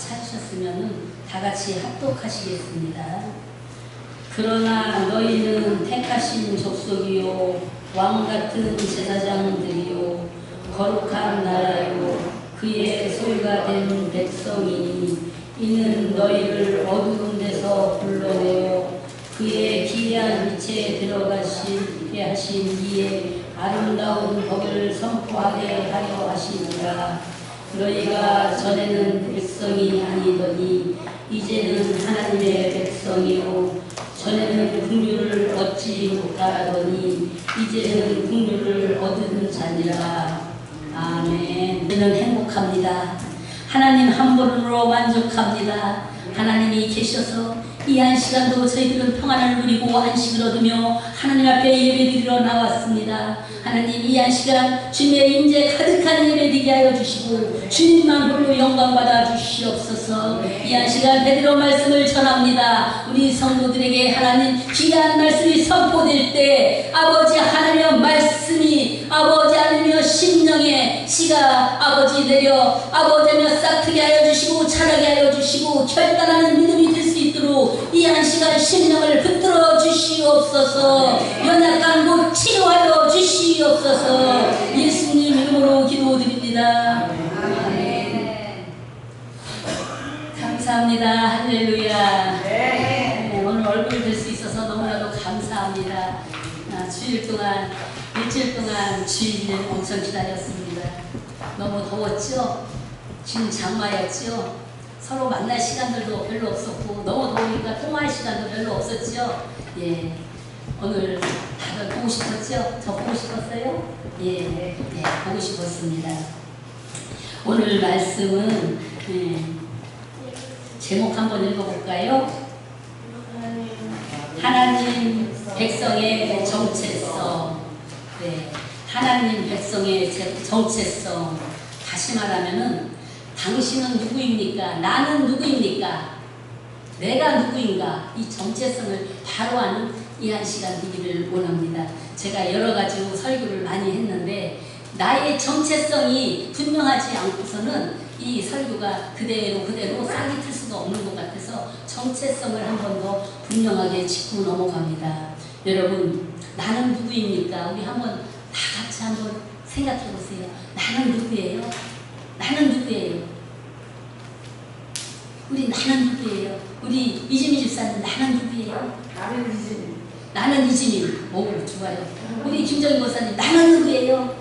찾으셨으면 다 같이 합독하시겠습니다. 그러나 너희는 택하신 족속이요 왕같은 제사장들이요 거룩한 나라요 그의 소유가 된 백성이니 이는 너희를 어두운 데서 불러내어 그의 기이한 빛에 들어가시게 하신 이의 아름다운 법을 선포하게 하려 하시니라. 너희가 전에는 백성이 아니더니 이제는 하나님의 백성이요 전에는 긍휼을 얻지 못하더니 이제는 긍휼을 얻은 자니라. 아멘. 저는 행복합니다. 하나님 한 분으로 만족합니다. 하나님이 계셔서 이 한 시간도 저희들은 평안을 누리고 안식을 얻으며 하나님 앞에 예배드리러 나왔습니다. 하나님 이 한 시간 주님의 임재 가득한 예배드리게 하여 주시고 주님만 홀로 영광받아 주시옵소서. 이 한 시간 베드로 말씀을 전합니다. 우리 성도들에게 하나님 귀한 말씀이 선포될 때 아버지 하나님의 말씀이 아버지 하나님의 심령에 씨가 아버지 내려 아버지며 싹트게 하여 주시고 자라게 하여 주시고 결단하는 믿음이 될 수 있도록 이 한 시간 심령을 붙들어 주시옵소서. 연약한 곳 치료하여 주시옵소서. 예수님 이름으로 기도드립니다. 아멘. 감사합니다. 할렐루야. 네, 오늘 얼굴 뵐 수 있어서 너무나도 감사합니다. 주일 동안 일주일 동안 주일을 엄청 기다렸습니다. 너무 더웠죠? 지금 장마였죠? 서로 만날 시간들도 별로 없었고 너무 더우니까 통화할 시간도 별로 없었죠? 예, 오늘 다들 보고 싶었죠? 저 보고 싶었어요? 예, 보고 싶었습니다. 오늘 말씀은 제목 한번 읽어볼까요? 하나님 백성의 정체성. 네, 하나님 백성의 정체성. 다시 말하면은 당신은 누구입니까? 나는 누구입니까? 내가 누구인가? 이 정체성을 바로 아는 이 한 시간 되기를 원합니다. 제가 여러 가지로 설교를 많이 했는데 나의 정체성이 분명하지 않고서는 이 설교가 그대로 싹이 틀 수가 없는 것 같아서 정체성을 한 번 더 분명하게 짚고 넘어갑니다. 여러분, 나는 누구입니까? 우리 한번 다 같이 한번 생각해 보세요. 나는 누구예요? 나는 누구예요? 우리 나는 누구예요? 우리 이지미 집사님 나는 누구예요? 나는 이지미. 나는 이지미. 오, 좋아요. 우리 김정희 목사님 나는 누구예요?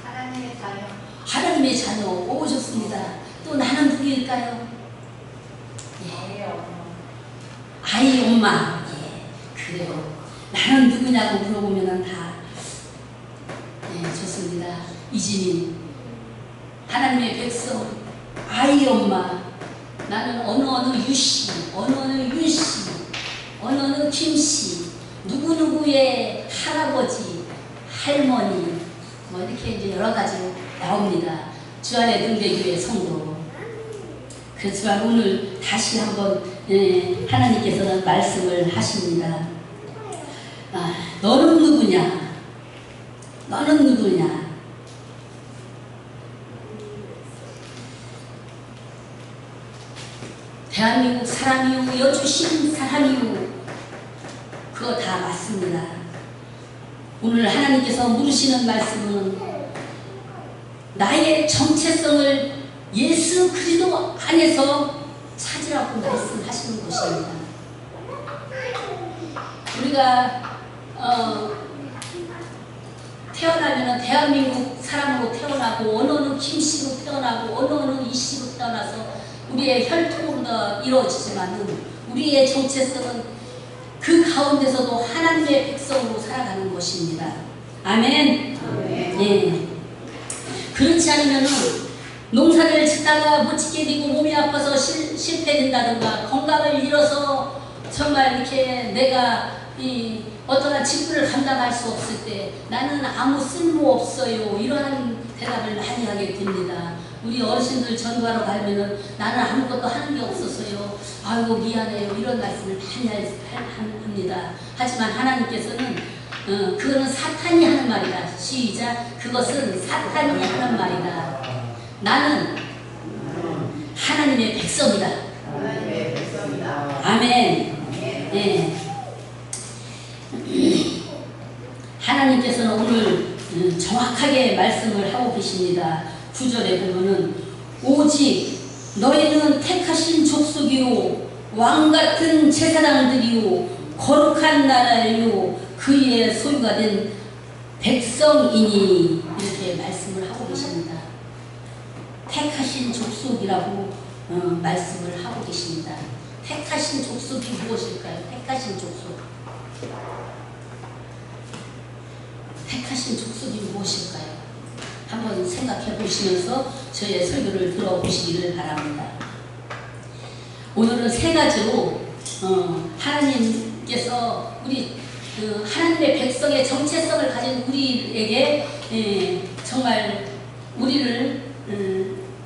하나님의 자녀. 하나님의 자녀. 오, 좋습니다. 또 나는 누구일까요? 예. 아이 엄마. 예, 그래요. 나는 누구냐고 물어보면 다 좋습니다. 이지민, 하나님의 백성, 아이 엄마, 나는 어느 유씨, 어느 윤씨, 어느 김씨, 누구누구의 할아버지, 할머니, 뭐 이렇게 이제 여러 가지로 나옵니다. 주안의 등대교회 성도. 그렇지만 오늘 다시 한번 하나님께서는 말씀을 하십니다. 너는 누구냐? 너는 누구냐? 대한민국 사람이요, 여주신 사람이요, 그거 다 맞습니다. 오늘 하나님께서 물으시는 말씀은 나의 정체성을 예수 그리스도 안에서 찾으라고 말씀하시는 것입니다. 우리가 태어나면 대한민국 사람으로 태어나고 어느 김씨로 태어나고 어느 이씨로 태어나서 우리의 혈통으로 이루어지지만 우리의 정체성은 그 가운데서도 하나님의 백성으로 살아가는 것입니다. 아멘. 아멘. 예. 그렇지 않으면 농사를 짓다가 못 짓게 되고 몸이 아파서 실패된다든가 건강을 잃어서 정말 이렇게 내가 어떠한 직분을 감당할 수 없을 때 나는 아무 쓸모 없어요, 이러한 대답을 많이 하게 됩니다. 우리 어르신들 전도하러 가면은 나는 아무것도 하는 게 없어서요, 아이고 미안해요, 이런 말씀을 많이 합니다. 하지만 하나님께서는 그거는 사탄이 하는 말이다. 시작. 그것은 사탄이 하는 말이다. 나는 하나님의 백성이다. 하나님의 백성이다. 아멘. 네. 하나님께서는 오늘 정확하게 말씀을 하고 계십니다. 9절에 보면은 오직 너희는 택하신 족속이요 왕같은 제사장들이요 거룩한 나라요 그의 소유가 된 백성이니 이렇게 말씀을 하고 계십니다. 택하신 족속이라고 말씀을 하고 계십니다. 택하신 족속이 무엇일까요? 택하신 족속. 택하신 족속이 무엇일까요? 한번 생각해 보시면서 저의 설교를 들어보시기를 바랍니다. 오늘은 세 가지로 하나님께서 우리 하나님의 백성의 정체성을 가진 우리에게 정말 우리를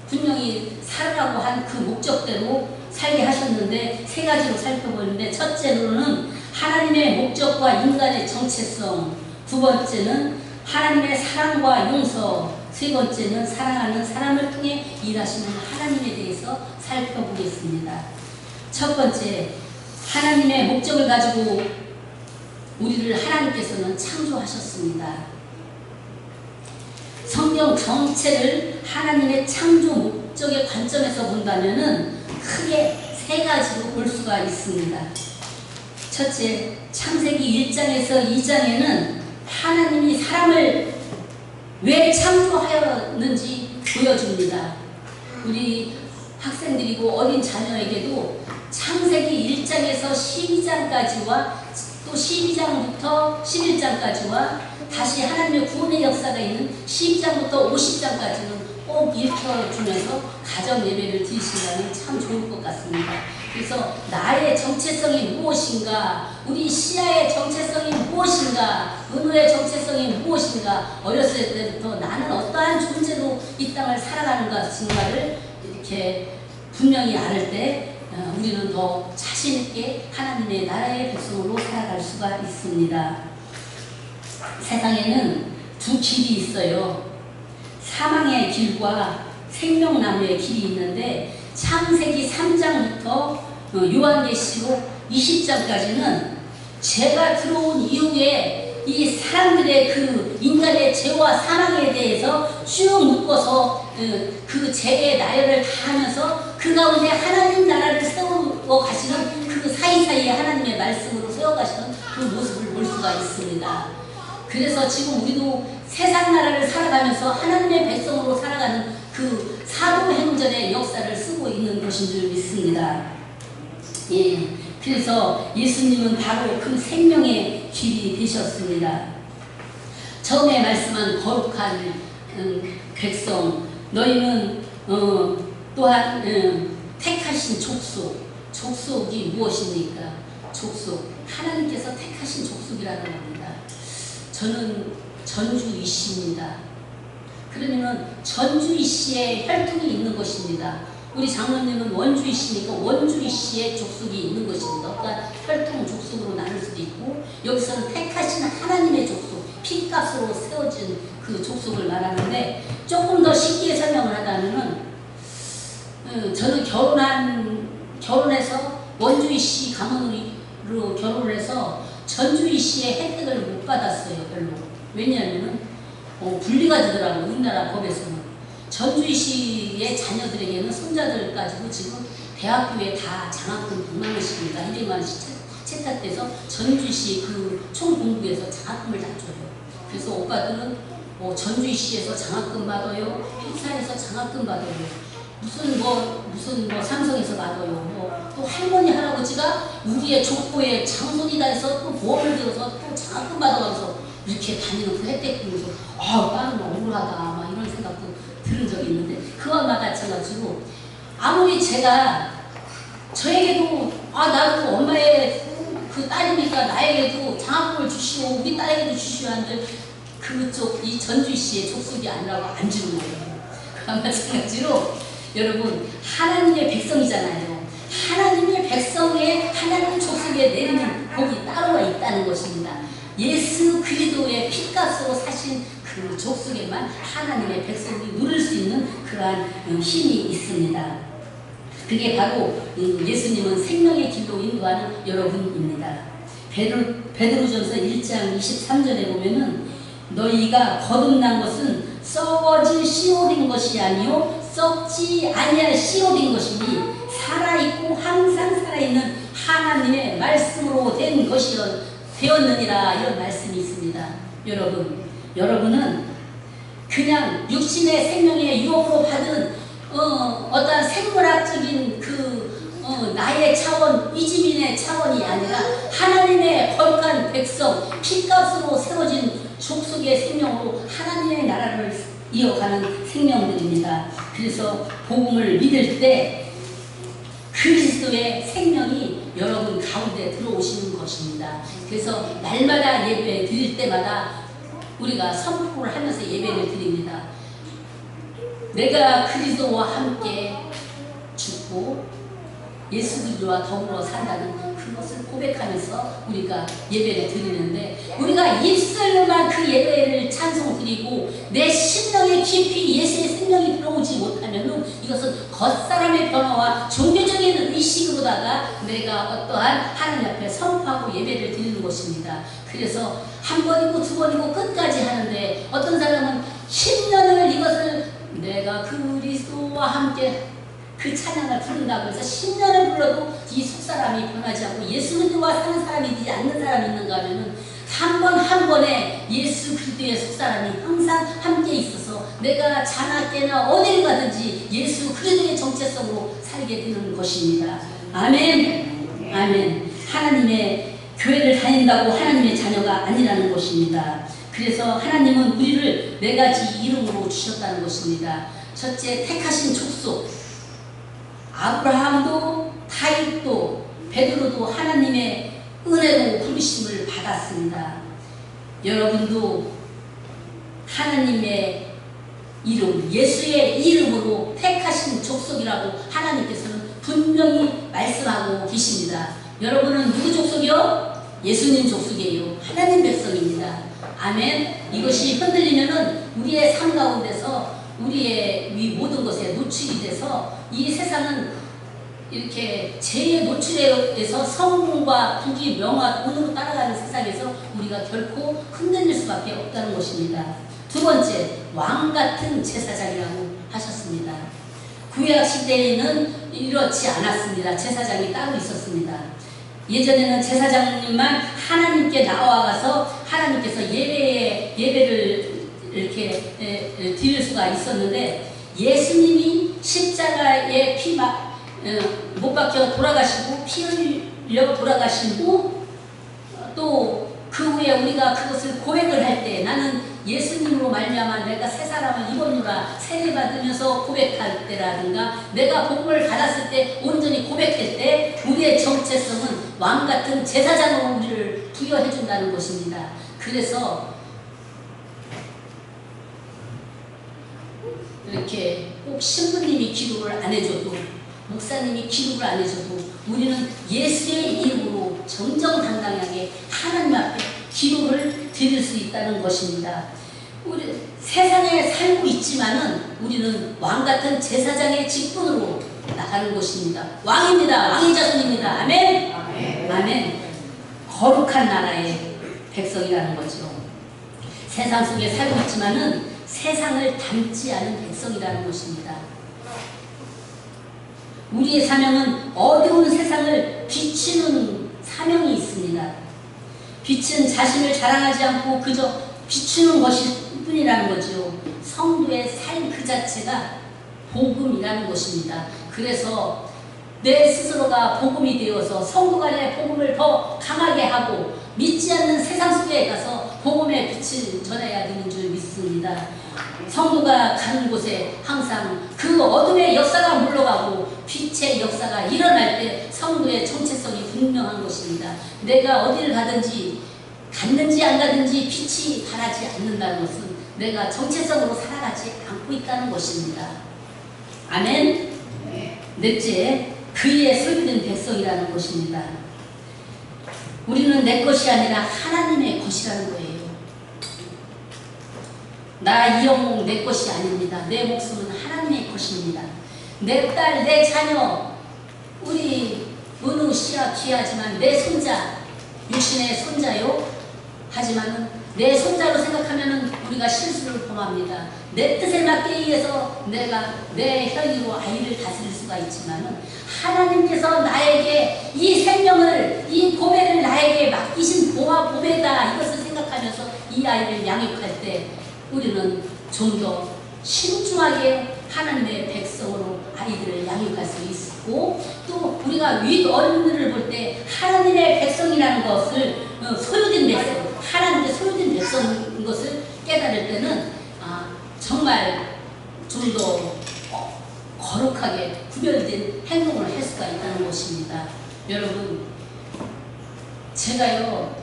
분명히 살아라고 한 그 목적대로 살게 하셨는데 세 가지로 살펴보는데 첫째로는 하나님의 목적과 인간의 정체성, 두 번째는 하나님의 사랑과 용서, 세 번째는 사랑하는 사람을 통해 일하시는 하나님에 대해서 살펴보겠습니다. 첫 번째, 하나님의 목적을 가지고 우리를 하나님께서는 창조하셨습니다. 성경 전체를 하나님의 창조 목적의 관점에서 본다면은 크게 세 가지로 볼 수가 있습니다. 첫째, 창세기 1장에서 2장에는 하나님이 사람을 왜 창조하였는지 보여줍니다. 우리 학생들이고 어린 자녀에게도 창세기 1장에서 12장까지와 또 12장부터 11장까지와 다시 하나님의 구원의 역사가 있는 12장부터 50장까지는 꼭 읽혀주면서 가정 예배를 드리신다면 참 좋을 것 같습니다. 그래서 나의 정체성이 무엇인가, 우리 시야의 정체성이 무엇인가, 은혜의 정체성이 무엇인가, 어렸을 때부터 나는 어떠한 존재로 이 땅을 살아가는가를 이렇게 분명히 알을 때 우리는 더 자신있게 하나님의 나라의 백성으로 살아갈 수가 있습니다. 세상에는 두 길이 있어요. 사망의 길과 생명나무의 길이 있는데 창세기 3장부터 요한계시록 20장까지는 죄가 들어온 이후에 이 사람들의 그 인간의 죄와 사망에 대해서 쭉 묶어서 그 죄의 나열을 다 하면서 그 가운데 하나님 나라를 세워 가시는 그 사이사이에 하나님의 말씀으로 세워 가시는 그 모습을 볼 수가 있습니다. 그래서 지금 우리도 세상 나라를 살아가면서 하나님의 백성으로 살아가는 그 사도행전의 역사를 쓰고 있는 것인 줄 믿습니다. 예, 그래서 예수님은 바로 그 생명의 길이 되셨습니다. 처음에 말씀한 거룩한 백성, 너희는 또한 택하신 족속, 족속이 무엇입니까? 족속, 하나님께서 택하신 족속이라는 겁니다. 저는 전주이씨입니다. 그러면은 전주이씨의 혈통이 있는 것입니다. 우리 장로님은 원주이씨니까 원주이씨의 족속이 있는 것입니다. 그러니까 혈통 족속으로 나눌 수도 있고 여기서는 택하신 하나님의 족속, 피값으로 세워진 그 족속을 말하는데 조금 더 쉽게 설명을 하자면은 저는 결혼해서 원주이씨 가문으로 결혼을 해서 전주이씨의 혜택을 못 받았어요. 별로. 왜냐하면 분리가 되더라고요. 우리나라 법에서는. 전주이씨의 자녀들에게는 손자들까지도 지금 대학교에 다 장학금 100만 원씩입니다. 200만 원씩 채택돼서 전주시 그 총공부에서 장학금을 다 줘요. 그래서 오빠들은 전주시에서 장학금 받아요. 회사에서 장학금 받아요. 무슨 삼성에서 받아요. 또 할머니 할아버지가 우리의 족보에 장손이다 해서 또 보험을 들어서 또 장학금 받아가면서 이렇게 다니는 그 혜택 보면서 나는 억울하다 막 이런 생각도 들은 적이 있는데 그와 마찬가지로 아무리 제가 저에게도 나도 엄마의 그 딸이니까 나에게도 장학금을 주시오 우리 딸에게도 주시오 하는데 그쪽 이 전주시의 족속이 아니라고 안 주는 거예요. 그와 마찬가지로 여러분 하나님의 백성이잖아요. 하나님의 백성의 하나님 족속에 내리는 복이 따로가 있다는 것입니다. 예수 그리스도의 피값으로 사신 그 족속에만 하나님의 백성이 누릴 수 있는 그러한 힘이 있습니다. 그게 바로 예수님은 생명의 길로 인도하는 여러분입니다. 베드로전서 1장 23절에 보면은 너희가 거듭난 것은 썩어질 씨옷인 것이 아니요 썩지 아니할 씨옷인 것이니 살아있고 항상 살아있는 하나님의 말씀으로 된 것이 되었느니라. 이런 말씀이 있습니다. 여러분은 그냥 육신의 생명의 유혹으로 받은 어떤 생물학적인 나의 차원, 이지민의 차원이 아니라 하나님의 거룩한 백성, 피값으로 세워진 족속의 생명으로 하나님의 나라를 이어가는 생명들입니다. 그래서 복음을 믿을 때 그리스도의 생명이 여러분 가운데 들어오시는 것입니다. 그래서 날마다 예배 드릴 때마다 우리가 선포를 하면서 예배를 드립니다. 내가 그리스도와 함께 죽고 예수 그리스도와 더불어 산다는 그것을 고백하면서 우리가 예배를 드리는데, 우리가 입술로만 그 예배를 찬송드리고 내 심령에 깊이 예수의 생명이 들어오지 못하면은 이것은 겉사람의 변화와 종교적인 의식으로다가 내가 어떠한 하나님 앞에 선포하고 예배를 드리는 것입니다. 그래서 한 번이고 두 번이고 끝까지 하는데, 어떤 사람은 10년을 이것을 내가 그리스도와 함께 그 찬양을 부른다고 해서 10년을 불러도 이 속사람이 변하지 않고 예수 그리스도와 사는 사람이 되지 않는 사람이 있는가 하면은 한 번 한 번에 예수 그리스도의 속사람이 항상 함께 있어서 내가 자나깨나 어딜 가든지 예수 그리스도의 정체성으로 살게 되는 것입니다. 아멘. 아멘. 하나님의 교회를 다닌다고 하나님의 자녀가 아니라는 것입니다. 그래서 하나님은 우리를 4가지 이름으로 주셨다는 것입니다. 첫째, 택하신 족속. 아브라함도 다윗도 베드로도 하나님의 은혜로 부르심을 받았습니다. 여러분도 하나님의 이름, 예수의 이름으로 택하신 족속이라고 하나님께서는 분명히 말씀하고 계십니다. 여러분은 누구 족속이요? 예수님 족속이에요. 하나님 백성입니다. 아멘. 이것이 흔들리면은 우리의 삶 가운데서 우리의 모든 것에 노출이 돼서 이 세상은 이렇게 죄에 노출해서 성공과 부귀, 명화, 돈으로 따라가는 세상에서 우리가 결코 흔들릴 수밖에 없다는 것입니다. 두 번째, 왕같은 제사장이라고 하셨습니다. 구약 시대에는 이렇지 않았습니다. 제사장이 따로 있었습니다. 예전에는 제사장님만 하나님께 나와가서 하나님께서 예배를 이렇게 드릴 수가 있었는데, 예수님이 십자가에 못 박혀 돌아가시고 피 흘려 돌아가신 후 또 그 후에 우리가 그것을 고백을 할 때, 나는 예수님으로 말미암아 내가 새 사람을 입었노라 세례받으면서 고백할 때라든가 내가 복음을 받았을 때 온전히 고백할 때 우리의 정체성은 왕같은 제사장으로 우리를 부여해 준다는 것입니다. 그래서 이렇게 꼭 신부님이 기도를 안 해줘도, 목사님이 기도를 안 해줘도 우리는 예수의 이름으로 정정당당하게 하나님 앞에 기도를 드릴 수 있다는 것입니다. 우리 세상에 살고 있지만은 우리는 왕같은 제사장의 직분으로 나가는 것입니다. 왕입니다. 왕의 자손입니다. 아멘. 아멘. 아멘. 거룩한 나라의 백성이라는 거죠. 세상 속에 살고 있지만은 세상을 닮지 않은 백성이라는 것입니다. 우리의 사명은 어두운 세상을 비추는 사명이 있습니다. 빛은 자신을 자랑하지 않고 그저 비추는 것일 뿐이라는 거죠. 성도의 삶 그 자체가 복음이라는 것입니다. 그래서 내 스스로가 복음이 되어서 성도 간의 복음을 더 강하게 하고 믿지 않는 세상 속에 가서 복음의 빛을 전해야 되는 줄 믿습니다. 성도가 가는 곳에 항상 그 어둠의 역사가 물러가고 빛의 역사가 일어날 때 성도의 정체성이 분명한 것입니다. 내가 어디를 가든지 갔는지 안 가든지 빛이 바라지 않는다는 것은 내가 정체성으로 살아가지 않고 있다는 것입니다. 아멘. 넷째, 그의 소유된 백성이라는 것입니다. 우리는 내 것이 아니라 하나님의 것이라는 거예요. 나 이영웅 내 것이 아닙니다. 내 목숨은 하나님의 것입니다. 내 딸, 내 자녀, 우리 은우 씨야 귀하지만 내 손자, 육신의 손자요. 하지만은 내 손자로 생각하면은 우리가 실수를 범합니다. 내 뜻에 맞게 의해서 내가 내 혈기로 아이를 다스릴 수가 있지만은 하나님께서 나에게 이 생명을, 이 보배를 나에게 맡기신 보배다, 이것을 생각하면서 이 아이를 양육할 때 우리는 좀 더 신중하게 하나님의 백성으로 아이들을 양육할 수 있고, 또 우리가 윗어른들을 볼 때 하나님의 백성이라는 것을 소유된 백성, 하나님의 소유된 백성인 것을 깨달을 때는 정말 좀 더 거룩하게 구별된 행동을 할 수가 있다는 것입니다. 여러분, 제가요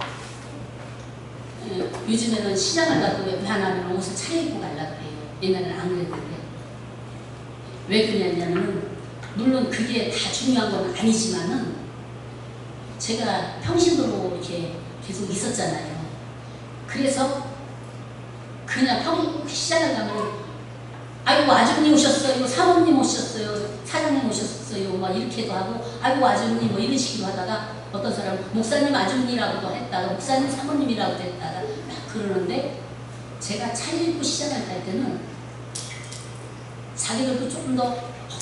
요즘에는 시장을 가도 웬만하면 옷을 차려입고 가려고 그래요. 옛날에는 안 그랬는데. 왜 그러냐면은 물론 그게 다 중요한 건 아니지만은 제가 평신도로 이렇게 계속 있었잖아요. 그래서 그냥 시장을 가면 아이고 아주머니 오셨어요, 사모님 오셨어요, 사장님 오셨어요, 막 이렇게도 하고, 아이고 아주머니 뭐 이런 식으로 하다가 어떤 사람은 목사님 아주머니라고도 했다가 목사님 사모님이라고도 했다가 막 그러는데, 제가 차려입고 시장을 갈 때는 자기들도 조금 더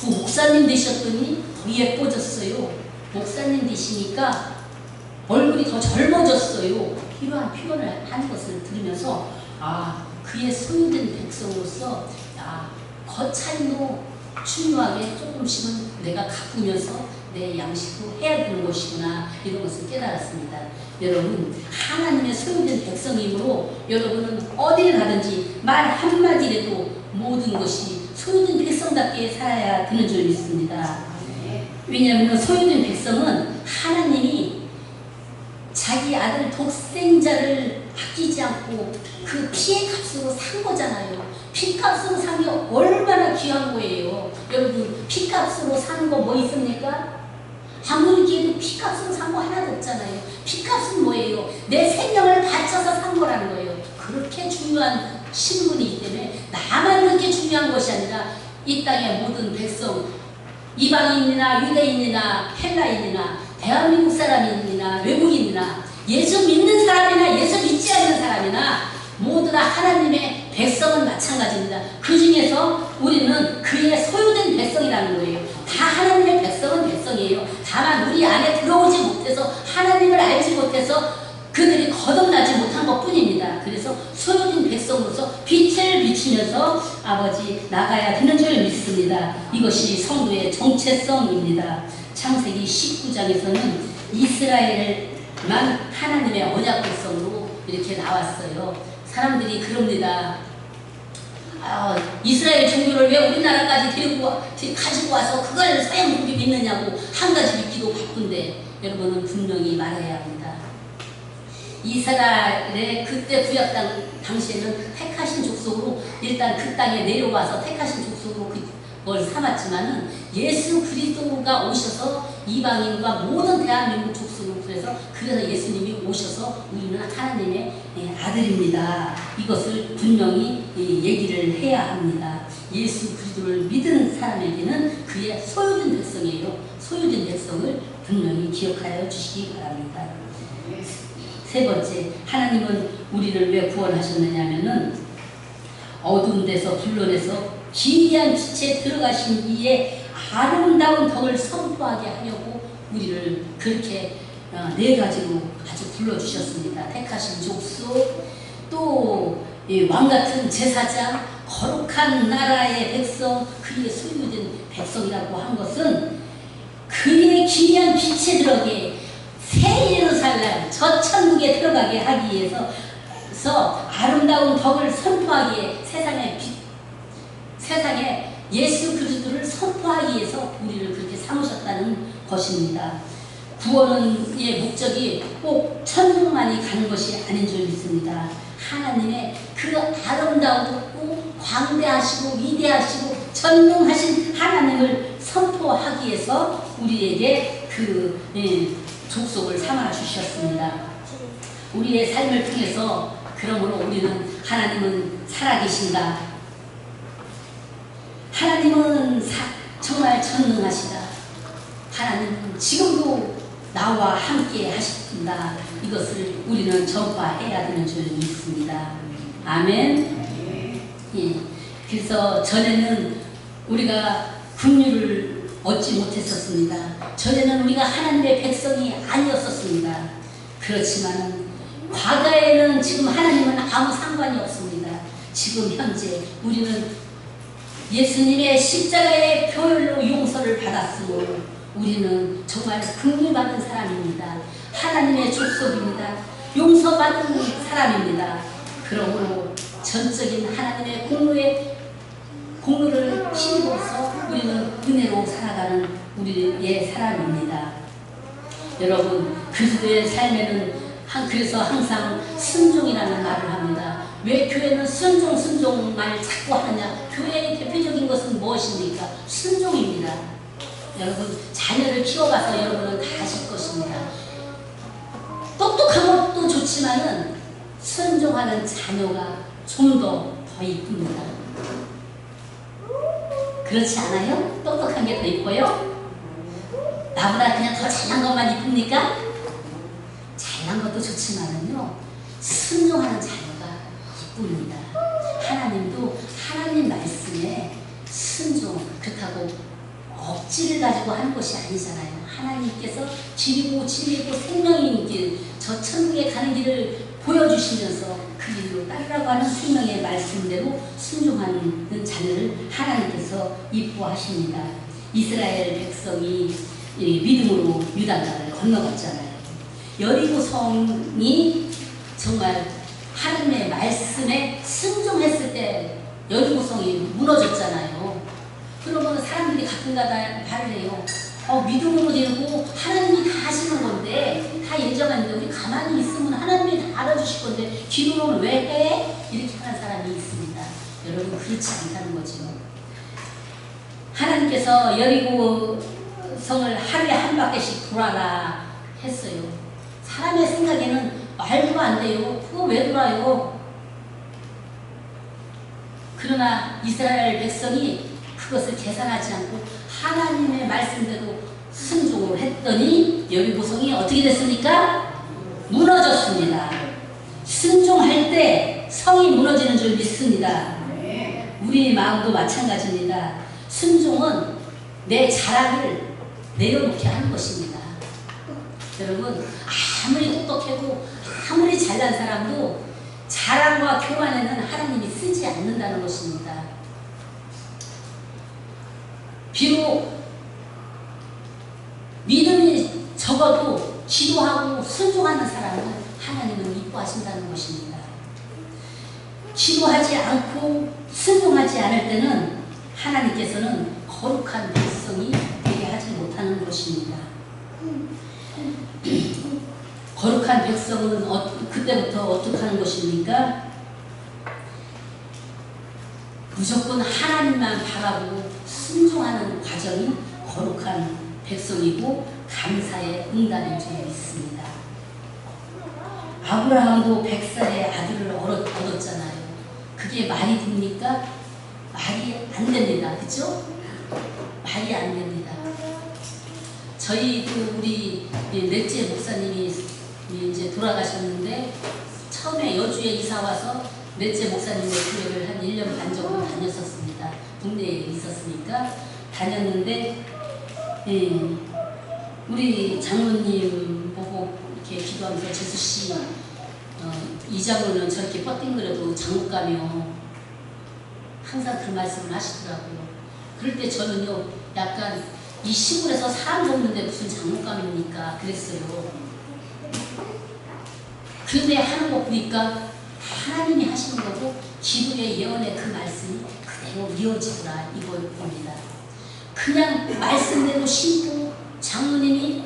목사님 되셨더니 더 예뻐졌어요, 목사님 되시니까 얼굴이 더 젊어졌어요, 이러한 표현을 하는 것을 들으면서 그의 소유된 백성으로서 겉차림도 중요하게 조금씩은 내가 가꾸면서 내 양식도 해야 되는 것이구나, 이런 것을 깨달았습니다. 여러분, 하나님의 소유된 백성이므로 여러분은 어디를 가든지 말 한마디라도 모든 것이 소유된 백성답게 살아야 되는 줄 믿습니다. 왜냐하면 소유된 백성은 하나님이 자기 아들 독생자를 아끼지 않고 그 피의 값으로 산 거잖아요. 피값으로 산 게 얼마나 귀한 거예요. 여러분, 피값으로 산 거 뭐 있습니까? 아무리 기해도 피값으로 산 거 하나도 없잖아요. 피값은 뭐예요? 내 생명을 바쳐서 산 거라는 거예요. 그렇게 중요한 신분이기 때문에 나만 그렇게 중요한 것이 아니라 이 땅의 모든 백성, 이방인이나 유대인이나 헬라인이나 대한민국 사람이나 외국인이나 예수 믿는 사람이나 예수 믿지 않는 사람이나 모두 다 하나님의 백성은 마찬가지입니다. 그 중에서 우리는 그의 소유된 백성이라는 거예요. 다 하나님의 백성은 백성이에요. 다만 우리 안에 들어오지 못해서, 하나님을 알지 못해서 그들이 거듭나지 못한 것 뿐입니다. 그래서 소유된 백성으로서 빛을 비추면서 아버지 나가야 되는 줄 믿습니다. 이것이 성도의 정체성입니다. 창세기 19장에서는 이스라엘만 하나님의 언약 백성으로 이렇게 나왔어요. 사람들이 그럽니다. 이스라엘 종교를 왜 우리나라까지 가지고 와서 그걸 서양 종교 믿느냐고 한 가지 믿기도 바쁜데, 여러분은 분명히 말해야 합니다. 이스라엘의 그때 구약 당시에는 택하신 족속으로 일단 그 땅에 내려와서 택하신 족속으로 그걸 삼았지만은 예수 그리스도가 오셔서 이방인과 모든 대한민국 족속으로 그래서 예수님이 오셔서 우리는 하나님의 아들입니다. 이것을 분명히 얘기를 해야 합니다. 예수 그리스도를 믿은 사람에게는 그의 소유된 백성이에요. 소유된 백성을 분명히 기억하여 주시기 바랍니다. 세 번째, 하나님은 우리를 왜 구원하셨느냐면은 어두운 데서 불러내서 기이한 빛에 들어가신 이의 아름다운 덕을 선포하게 하려고 우리를 그렇게 네 가지로 아주 불러주셨습니다. 택하신 족속, 또 왕같은 제사장, 거룩한 나라의 백성, 그의 소유된 백성이라고 한 것은 그의 기이한 빛에 들어가게, 새 예루살렘, 저 천국에 들어가게 하기 위해서 아름다운 덕을 선포하기에, 세상에 예수 그리스도를 선포하기 위해서 우리를 그렇게 삼으셨다는 것입니다. 구원의 목적이 꼭 천국만이 가는 것이 아닌 줄 믿습니다. 하나님의 그 아름다우고 광대하시고 위대하시고 전능하신 하나님을 선포하기 위해서 우리에게 그 족속을 삼아 주셨습니다. 우리의 삶을 통해서 그러므로 우리는 하나님은 살아계신다, 하나님은 정말 전능하시다, 하나님은 지금도 나와 함께 하십니다. 이것을 우리는 전파해야 되는 줄 믿습니다. 아멘. 예. 그래서 전에는 우리가 긍휼을 얻지 못했었습니다. 전에는 우리가 하나님의 백성이 아니었었습니다. 그렇지만 과거에는 지금 하나님은 아무 상관이 없습니다. 지금 현재 우리는 예수님의 십자가의 표현으로 용서를 받았으므로 우리는 정말 긍휼받은 사람입니다. 하나님의 족속입니다. 용서받은 사람입니다. 그러므로 전적인 하나님의 공로를 힘입어서 우리는 은혜로 살아가는 우리의 사람입니다. 여러분, 그리스도의 삶에는 그래서 항상 순종이라는 말을 합니다. 왜 교회는 순종말 자꾸 하느냐? 교회의 대표적인 것은 무엇입니까? 순종입니다. 여러분, 자녀를 키워봐서 여러분은 다 아실 것입니다. 똑똑한 것도 좋지만은 순종하는 자녀가 좀 더 이쁩니다. 그렇지 않아요? 똑똑한 게 더 이뻐요? 나보다 그냥 더 잘난 것만 이쁩니까? 잘난 것도 좋지만은요, 순종하는 자녀가 이쁩니다. 하나님도 하나님 말씀에 순종, 그렇다고 억지를 가지고 하는 것이 아니잖아요. 하나님께서 길이고 진리고 생명인 길, 저 천국에 가는 길을 보여주시면서 그 길로 따르라고 하는 생명의 말씀대로 순종하는 자녀를 하나님께서 이뻐하십니다. 이스라엘 백성이 믿음으로 유다강을 건너갔잖아요. 여리고 성이 정말 하나님의 말씀에 순종했을 때 여리고 성이 무너졌잖아요. 그러면 사람들이 가끔가다 말을 해요. 믿음으로 되고 하나님이 다 하시는 건데, 다 예정했는데 우리 가만히 있으면 하나님이 다 알아주실 건데 기도는 왜 해? 이렇게 하는 사람이 있습니다. 여러분, 그렇지 않다는 거죠. 하나님께서 여리고 성을 하루에 한 바퀴씩 돌아라 했어요. 사람의 생각에는 말도 안 돼요. 그거 왜 돌아요? 그러나 이스라엘 백성이 그것을 계산하지 않고 하나님의 말씀대로 순종을 했더니 여리고 성이 어떻게 됐습니까? 무너졌습니다. 순종할 때 성이 무너지는 줄 믿습니다. 우리 마음도 마찬가지입니다. 순종은 내 자랑을 내려놓게 하는 것입니다. 여러분, 아무리 똑똑하고 아무리 잘난 사람도 자랑과 교만에는 하나님이 쓰지 않는다는 것입니다. 비록 믿음이 적어도 기도하고 순종하는 사람은 하나님은 이뻐하신다는 것입니다. 기도하지 않고 순종하지 않을 때는 하나님께서는 거룩한 백성이 되게 하지 못하는 것입니다. 거룩한 백성은 그때부터 어떻게 하는 것입니까? 무조건 하나님만 바라보고 순종하는 과정이 거룩한 백성이고 감사의 응답인 줄 믿습니다. 아브라함도 100살의 아들을 얻었잖아요. 그게 말이 됩니까? 말이 안 됩니다. 그죠? 말이 안 됩니다. 저희도 우리 넷째 목사님이 이제 돌아가셨는데, 처음에 여주에 이사 와서 넷째 목사님의 교회를 한 1년 반 정도 다녔었습니다. 국내에 있었으니까 다녔는데, 우리 장로님 보고 이렇게 기도하면서 재수씨, 이 장로는 저렇게 뻗띵거려도 장로 가며 항상 그 말씀을 하시더라고요. 그럴 때 저는요, 약간 이 시골에서 사람 돕는데 무슨 장로감입니까? 그랬어요. 그런데 하는 거 보니까 하나님이 하시는 거고 기도의 예언의 그 말씀이 그대로 이어지더라 이걸 봅니다. 그냥 말씀대로 신고 장로님이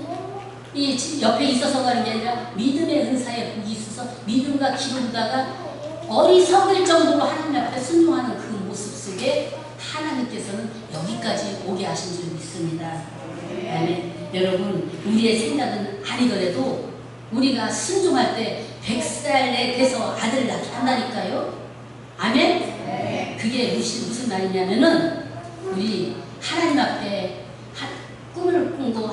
이 옆에 있어서 가는 게 아니라 믿음의 은사에 복이 있어서 믿음과 기도하다가 어리석을 정도로 하나님 앞에 순종하는 그 모습 속에 하나님께서는 여기까지 오게 하신 줄 믿습니다. 아멘. 여러분, 우리의 생각은 아니더라도 우리가 순종할 때 100살에 돼서 아들을 낳게 한다니까요. 아멘? 네. 그게 무슨 말이냐면은 우리 하나님 앞에 꿈을 꾸고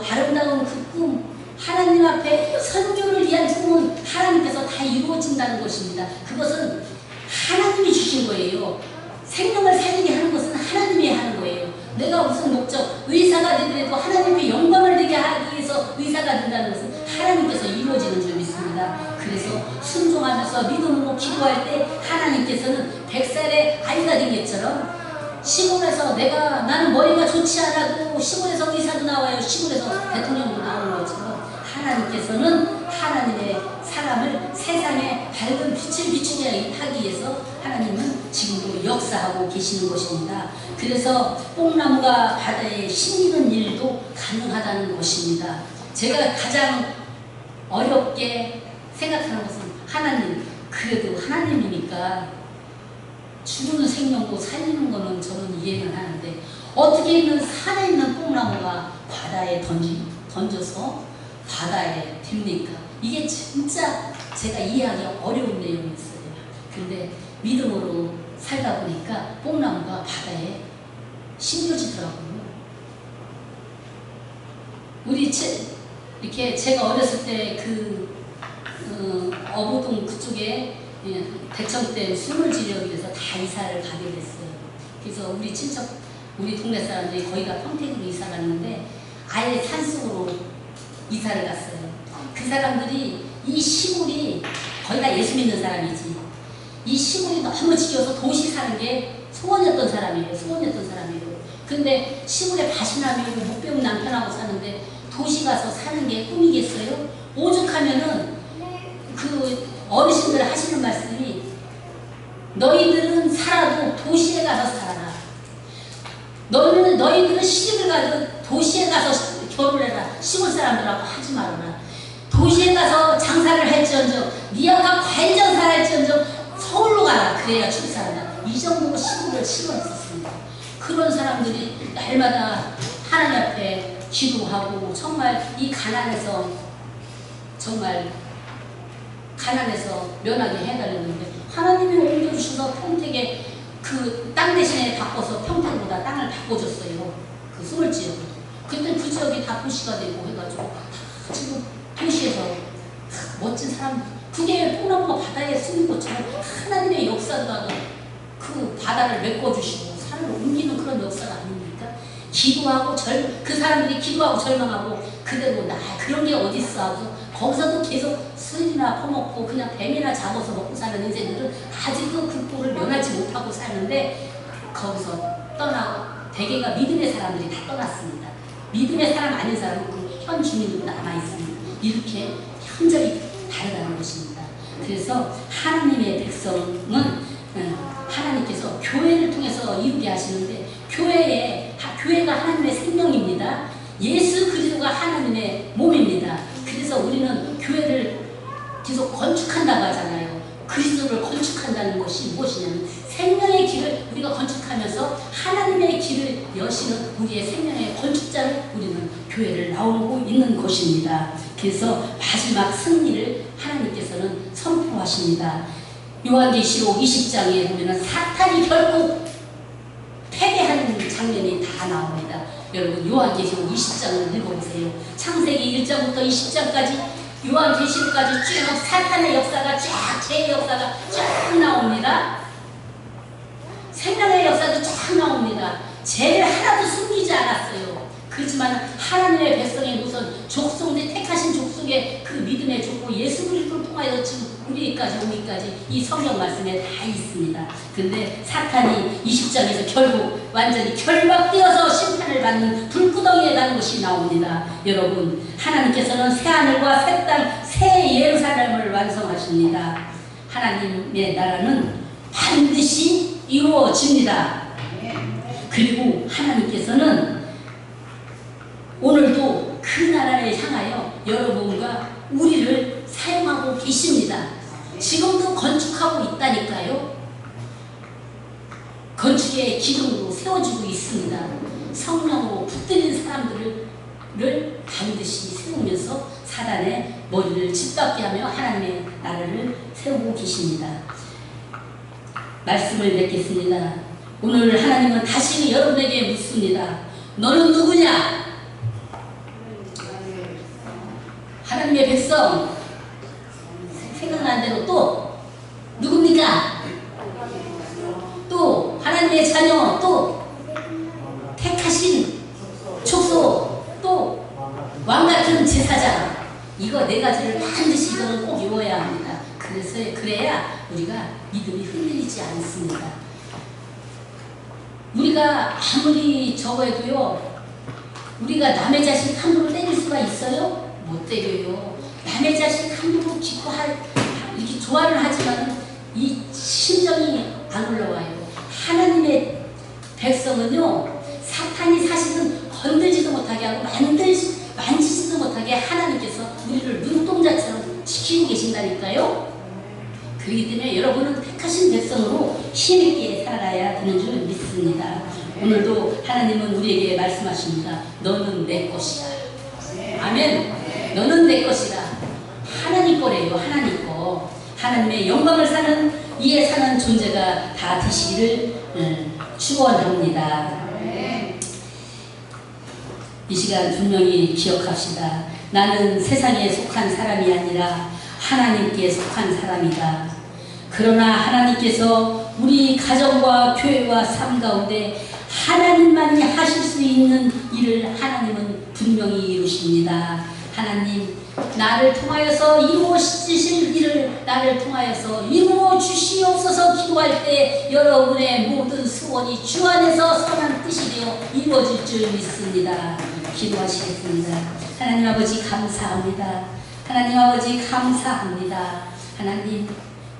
꿈, 하나님 앞에 선교를 위한 꿈은 하나님께서 다 이루어진다는 것입니다. 그것은 하나님이 주신 거예요. 생명을 살리게 하는 것은 하나님이 하는 거예요. 내가 무슨 목적, 의사가 되더라도 하나님의 영광을 되게 하기 위해서 의사가 된다는 것은 하나님께서 이루어지는 줄 믿습니다. 그래서 순종하면서 믿음으로 기도할 때 하나님께서는 100살의 아이가 된 것처럼 시골에서 나는 머리가 좋지 않아도 시골에서 의사도 나와요. 시골에서 대통령도 나오는 것처럼 하나님께서는 하나님의 사람을 세상에 밝은 빛을 비추게 하기 위해서 하나님은 지금도 역사하고 계시는 것입니다. 그래서 뽕나무가 바다에 심는 일도 가능하다는 것입니다. 제가 가장 어렵게 생각하는 것은 하나님, 그래도 하나님이니까 죽는 생명도 살리는 거는 저는 이해는 하는데 어떻게 있는 살아있는 뽕나무가 바다에 던져서 바다에 됩니까? 이게 진짜 제가 이해하기 어려운 내용이었어요. 근데 믿음으로 살다 보니까 뽕나무가 바다에 심겨지더라고요. 이렇게 제가 어렸을 때 어부동 그쪽에 대청댐 수물지역에 대해서 다 이사를 가게 됐어요. 그래서 우리 친척, 우리 동네 사람들이 거의 다 평택으로 이사 갔는데 아예 산속으로 이사를 갔어요. 그 사람들이 이 시골이 거의 다 예수 믿는 사람이지. 이 시골이 너무 지겨워서 도시 사는 게 소원이었던 사람이에요. 근데 시골에 바시나미고 못 배운 남편하고 사는데 도시 가서 사는 게 꿈이겠어요? 오죽하면은 그 어르신들 하시는 말씀이 너희들은 살아도 도시에 가서 살아라. 너희들은 시집을 가도 도시에 가서 결혼해라. 시골 사람들하고 하지 말아라. 도시에 가서 장사를 할지언정 니아가 과일 장사를 할지언정 서울로 가라. 그래야 출산한다. 이 정도로 시골을 싫어했었습니다. 그런 사람들이 날마다 하나님 앞에 기도하고 정말 이 가난에서 면하게 해달라는데 하나님이 옮겨주셔서 평택에 그 땅 대신에 바꿔서 평택보다 땅을 바꿔줬어요. 그 수물지역으로. 그때 그 지역이 다 도시가 되고 해가지고 지금 도시에서 멋진 사람, 그게 뽕나무가 바다에 쓰는 것처럼 하나님의 역사가 그 바다를 메꿔주시고 산을 옮기는 그런 역사가 아닙니까? 기도하고 그 사람들이 기도하고 절망하고 그대로 그런 게 어딨어 하고 거기서도 계속 술이나 퍼먹고 그냥 뱀이나 잡아서 먹고 사는 인생들은 아직도 그 꼴을 면하지 못하고 사는데 거기서 떠나고 대개가 믿음의 사람들이 다 떠났습니다. 믿음의 사람 아닌 사람은 그 현 주민으로 남아있습니다. 이렇게 현저히 다르다는 것입니다. 그래서 하나님의 백성은 하나님께서 교회를 통해서 이루게 하시는데 교회가 하나님의 생명입니다. 예수 그리스도가 하나님의 몸입니다. 그래서 우리는 교회를 계속 건축한다고 하잖아요. 그리스도를 건축한다는 것이 무엇이냐면 생명의 길을 우리가 건축하면서 하나님의 길을 여시는 우리의 생명의 건축자를 우리는 교회를 나오고 있는 것입니다. 그래서 마지막 승리를 하나님께서는 선포하십니다. 요한계시록 20장에 보면 사탄이 결국 패배하는 장면이 다 나옵니다. 여러분 요한계시록 20장을 읽어보세요. 창세기 1장부터 20장까지 요한계시록까지 쭉 사탄의 역사가 죄의 역사가 쫙 나옵니다. 생명의 역사도 쫙 나옵니다. 죄를 하나도 숨기지 않았어요. 그렇지만 하나님의 백성의 우선 족속의 택하신 족속의 그 믿음의 족보 예수 그리스도를 통하여 지금 우리까지 오기까지 이 성경 말씀에 다 있습니다. 근데 사탄이 20장에서 결국 완전히 결박되어서 심판을 받는 불구덩이에 가는 것이 나옵니다. 여러분 하나님께서는 새하늘과 새 땅, 새 예루살렘을 완성하십니다. 하나님의 나라는 반드시 이루어집니다. 그리고 하나님께서는 오늘도 그 나라를 향하여 여러분과 우리를 사용하고 계십니다. 지금도 건축하고 있다니까요. 건축의 기둥으로 세워지고 있습니다. 성령으로 붙들린 사람들을 반드시 세우면서 사단의 머리를 짓밟게 하며 하나님의 나라를 세우고 계십니다. 말씀을 맺겠습니다. 오늘 하나님은 다시 여러분에게 묻습니다. 너는 누구냐? 하나님의 백성 생각난 대로 또 누굽니까? 또 하나님의 자녀, 또 택하신 족속, 또 왕같은 제사장. 이거 네 가지를 반드시 이거는 꼭 이루어야 합니다. 그래야 우리가 믿음이 흔들리지 않습니다. 우리가 아무리 적어도요, 우리가 남의 자식 함부로 때릴 수가 있어요? 못 때려요. 남의 자식 함부로 이렇게 좋아를 하지만 이 심정이 안 올라와요. 하나님의 백성은요, 사탄이 사실은 건들지도 못하게 하고 만지지도 못하게 하나님께서 우리를 눈동자처럼 지키고 계신다니까요. 그렇기 때문에 여러분은 택하신 백성으로 힘있게 살아가야 되는 줄 믿습니다. 오늘도 하나님은 우리에게 말씀하십니다. 너는 내 것이다. 아멘. 너는 내 것이다. 하나님 거래요. 하나님 거. 하나님의 영광을 이에 사는 존재가 다 되시기를 축원합니다. 이 시간 분명히 기억합시다. 나는 세상에 속한 사람이 아니라 하나님께 속한 사람이다. 그러나 하나님께서 우리 가정과 교회와 삶 가운데 하나님만이 하실 수 있는 일을 하나님은 분명히 이루십니다. 하나님, 나를 통하여서 이루어 주실 일을 나를 통하여서 이루어 주시옵소서 기도할 때 여러분의 모든 소원이 주 안에서 선한 뜻이 되어 이루어질 줄 믿습니다. 기도하시겠습니다. 하나님 아버지 감사합니다. 하나님 아버지 감사합니다. 하나님,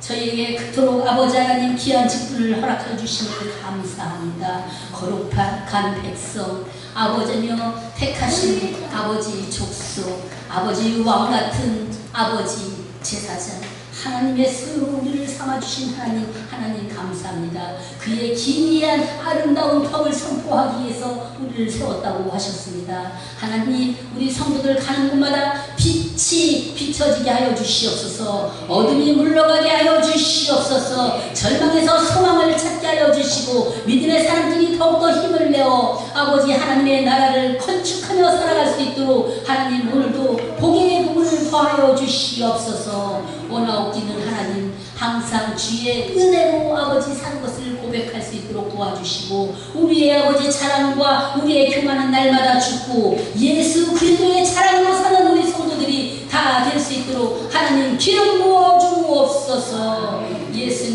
저희에게 그토록 아버지 하나님 귀한 직분을 허락해 주심을 감사합니다. 거룩한 백성, 아버지며 택하신 아버지 족속, 아버지 왕같은 아버지 제사장, 하나님의 소유를 삼아주신 하나님 감사합니다. 그의 기이한 아름다운 법을 선포하기 위해서 우리를 세웠다고 하셨습니다. 하나님, 우리 성도들 가는 곳마다 빛이 비춰지게 하여 주시옵소서. 어둠이 물러가게 하여 주시옵소서. 절망에서 소망을 찾게 하여 주시고 믿음의 사람들이 더욱더 힘을 내어 아버지 하나님의 나라를 건축하며 살아갈 수 있도록 하나님 오늘도 복의 복을 더하여 주시옵소서. 원하옵기는 하나님 항상 주의 은혜로 아버지 사는 것을 고백할 수 있도록 도와주시고 우리의 아버지 자랑과 우리의 교만은 날마다 죽고 예수 그리스도의 자랑으로 사는 우리 성도들이 다 될 수 있도록 하나님 기름 부어 주옵소서. 예수님